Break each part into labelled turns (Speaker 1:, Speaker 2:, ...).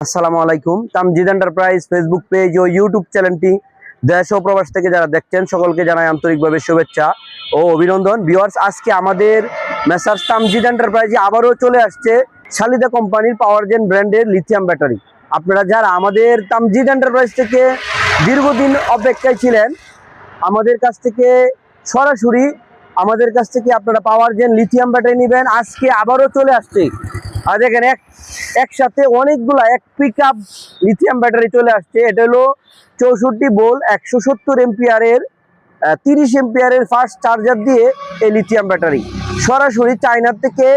Speaker 1: আসসালামু আলাইকুম। Tamjid enterprise Facebook page ও YouTube চ্যানেলটি দেশ ও প্রবাস থেকে যারা দেখছেন সকলকে জানাই আন্তরিকভাবে শুভেচ্ছা ও অভিনন্দন। ভিউয়ার্স, আজকে আমাদের মেসার্স তামজিদ এন্টারপ্রাইজে আবারও চলে আসছে শালিদা কোম্পানির পাওয়ার জেন ব্র্যান্ডের লিথিয়াম ব্যাটারি। আপনারা যারা আমাদের তামজিদ এন্টারপ্রাইজ থেকে দীর্ঘদিন অপেক্ষায় ছিলেন, আমাদের কাছ থেকে সরাসরি আমাদের কাছ থেকে আপনারা পাওয়ার জেন লিথিয়াম ব্যাটারি নেবেন। আজকে আবারও চলে আসছে, আর দেখেন একসাথে অনেকগুলা এক পিক আপ লিথিয়াম ব্যাটারি চলে আসছে। এটা হলো 64 ভোল্ট 170 এম্পিয়ারের 30 এম্পিয়ারের ফাস্ট চার্জার দিয়ে এই লিথিয়াম ব্যাটারি সরাসরি চায়না থেকে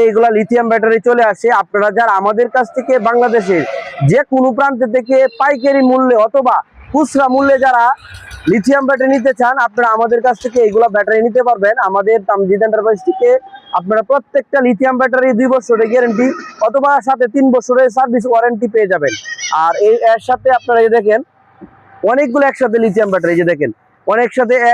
Speaker 1: এইগুলা লিথিয়াম ব্যাটারি চলে আসে। আপনারা যারা আমাদের কাছ থেকে বাংলাদেশের যে কোনো প্রান্ত থেকে পাইকারি মূল্যে অথবা খুচরা মূল্যে যারা লিথিয়াম ব্যাটারি নিতে চান, আপনারা আমাদের কাছ থেকে এইগুলা ব্যাটারি নিতে পারবেন। আমাদের তামজিদ এন্টারপ্রাইজ থেকে আপনারা প্রত্যেকটা লিথিয়াম ব্যাটারি 2 বছরের গ্যারান্টি অথবা সাথে 3 বছরের সার্ভিস ওয়ারেন্টি পেয়ে যাবেন। আর এর সাথে আপনারা দেখেন অনেকগুলো একসাথে লিথিয়াম ব্যাটারি, দেখেন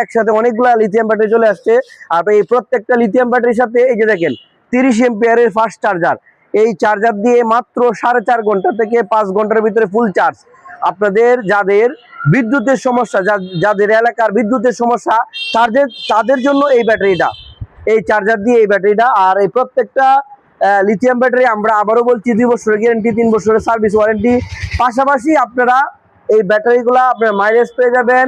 Speaker 1: একসাথে অনেকগুলো লিথিয়াম ব্যাটারি চলে আসছে। আর এই প্রত্যেকটা লিথিয়াম ব্যাটারির সাথে এই যে দেখেন 30 এম্পিয়ারের ফাস্ট চার্জার। এই চার্জার দিয়ে মাত্র 4.5 ঘন্টা থেকে 5 ঘন্টার ভিতরে ফুল চার্জ। আপনাদের যাদের বিদ্যুতের সমস্যা, যাদের এলাকার বিদ্যুতের সমস্যা, তাদের জন্য এই ব্যাটারিটা, এই চার্জার দিয়ে এই ব্যাটারিটা। আর এই প্রত্যেকটা লিথিয়াম ব্যাটারি আমরা আবারও বলছি 2 বছরের গ্যারান্টি, 3 বছরের সার্ভিস ওয়ারেন্টি। পাশাপাশি আপনারা এই ব্যাটারিগুলো আপনার মাইলেজ পেয়ে যাবেন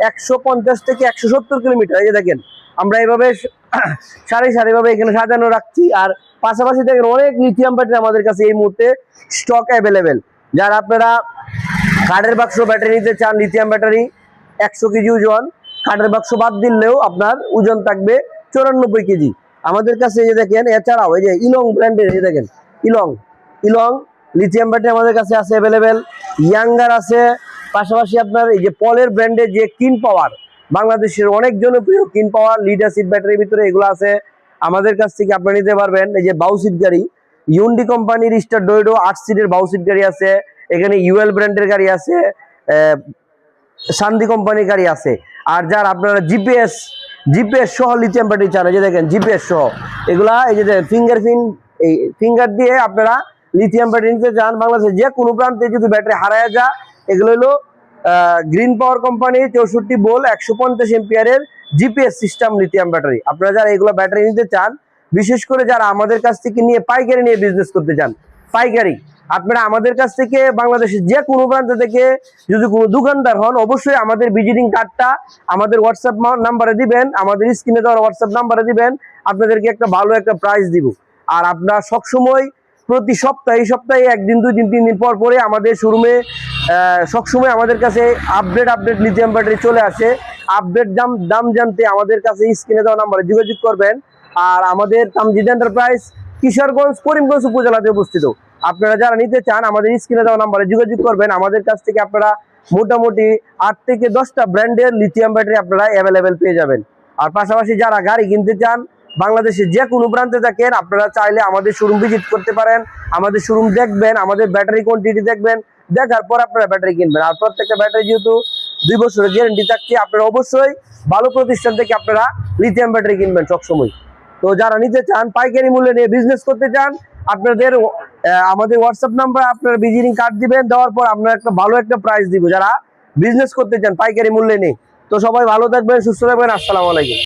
Speaker 1: 150 থেকে 170 কিলোমিটার। এই যে দেখেন আমরা এইভাবে সারিভাবে এখানে সাজানো রাখছি। আর পাশাপাশি দেখেন অনেক লিথিয়াম ব্যাটারি আমাদের কাছে এই মুহূর্তে স্টক অ্যাভেলেবেল। যারা আপনারা কাঠের বাক্স ব্যাটারি নিতে চান, লিথিয়াম ব্যাটারি 100 কেজি ওজন, কাঠের বাক্স বাদ দিলেও আপনার ওজন থাকবে 94 কেজি আমাদের কাছে। এই যে দেখেন, এছাড়াও এই যে ইলং ব্র্যান্ডের এই দেখেন ইলং লিথিয়াম ব্যাটারি আমাদের কাছে আছে অ্যাভেলেবেল। ইয়াঙ্গার আছে, পাশাপাশি আপনার এই যে পলের ব্র্যান্ডের যে কিন পাওয়ার, বাংলাদেশের অনেক জনপ্রিয় কিন পাওয়ার লিড অ্যাসিড ব্যাটারির ভিতরে এগুলো আছে আমাদের কাছ থেকে আপনারা নিতে পারবেন। এই যে বাউসিট গাড়ি, ইউন্ডি কোম্পানির স্টার ডোয়েডো 8 সিটের বাউসিট গাড়ি আছে, এখানে ইউএল ব্র্যান্ডের গাড়ি আছে, শান্তি কোম্পানির গাড়ি আছে। আর যার আপনারা জিপিএস সহ লিথিয়াম ব্যাটারি চান, এই যে দেখেন জিপিএস সহ এগুলা, এই যে ফিঙ্গার দিয়ে আপনারা লিথিয়াম ব্যাটারি নিতে চান, বাংলাদেশের যে কোনো প্রান্তে যদি ব্যাটারি হারায় যায়, এগুলো হলো গ্রিন পাওয়ার কোম্পানি 64 ভোল্ট 150 এম্পিয়ারের জিপিএস সিস্টেম লিথিয়াম ব্যাটারি। আপনারা যারা এগুলো ব্যাটারি নিতে চান, বিশেষ করে যারা আমাদের কাছ থেকে নিয়ে পাইকারি নিয়ে বিজনেস করতে চান, পাইকারি আপনারা আমাদের কাছ থেকে বাংলাদেশের যে কোনো প্রান্ত থেকে যদি কোনো দোকানদার হন, অবশ্যই আমাদের ভিজিটিং কার্ডটা আমাদের হোয়াটসঅ্যাপ নাম্বারে দিবেন, আমাদের স্ক্রিনে দেওয়ার হোয়াটসঅ্যাপ নাম্বারে দিবেন, আপনাদেরকে একটা ভালো একটা প্রাইস দিব। আর আপনারা সবসময় প্রতি সপ্তাহে 1 দিন 2 দিন 3 দিন পর পরে আমাদের শোরুমে সবসময় আমাদের কাছে আপডেট লিথিয়াম ব্যাটারি চলে আসে। আপডেট দাম জানতে আমাদের কাছে স্ক্রিনে দেওয়া নাম্বারে যোগাযোগ করবেন। আর আমাদের তামজিদ এন্টারপ্রাইজ কিশোরগঞ্জ করিমগঞ্জ উপজেলাতে অবস্থিত। আপনারা যারা নিতে চান আমাদের স্ক্রিনে দেওয়া নাম্বারে যোগাযোগ করবেন। আমাদের কাছ থেকে আপনারা মোটামুটি 8 থেকে 10টা ব্র্যান্ডের লিথিয়াম ব্যাটারি আপনারা অ্যাভেলেবেল পেয়ে যাবেন। আর পাশাপাশি যারা গাড়ি কিনতে চান, বাংলাদেশের যে কোনো প্রান্তে থাকেন, আপনারা চাইলে আমাদের শোরুম ভিজিট করতে পারেন, আমাদের শোরুম দেখবেন, আমাদের ব্যাটারি কোয়ান্টিটি দেখবেন, দেখার পর আপনারা ব্যাটারি কিনবেন। আর প্রত্যেকটা ব্যাটারি যেহেতু 2 বছরের গ্যারান্টি থাকছে, আপনারা অবশ্যই ভালো প্রতিষ্ঠান থেকে আপনারা লিথিয়াম ব্যাটারি কিনবেন সবসময়। তো যারা নিতে চান, পাইকারি মূল্যে নিয়ে বিজনেস করতে চান, আপনাদের আমাদের হোয়াটসঅ্যাপ নাম্বার আপনারা ভিজিটিং কার্ড দিবেন, দেওয়ার পর আমরা একটা ভালো একটা প্রাইস দিব যারা বিজনেস করতে চান পাইকারি মূল্যে নেই। তো সবাই ভালো থাকবেন, সুস্থ থাকবেন। আসসালামু আলাইকুম।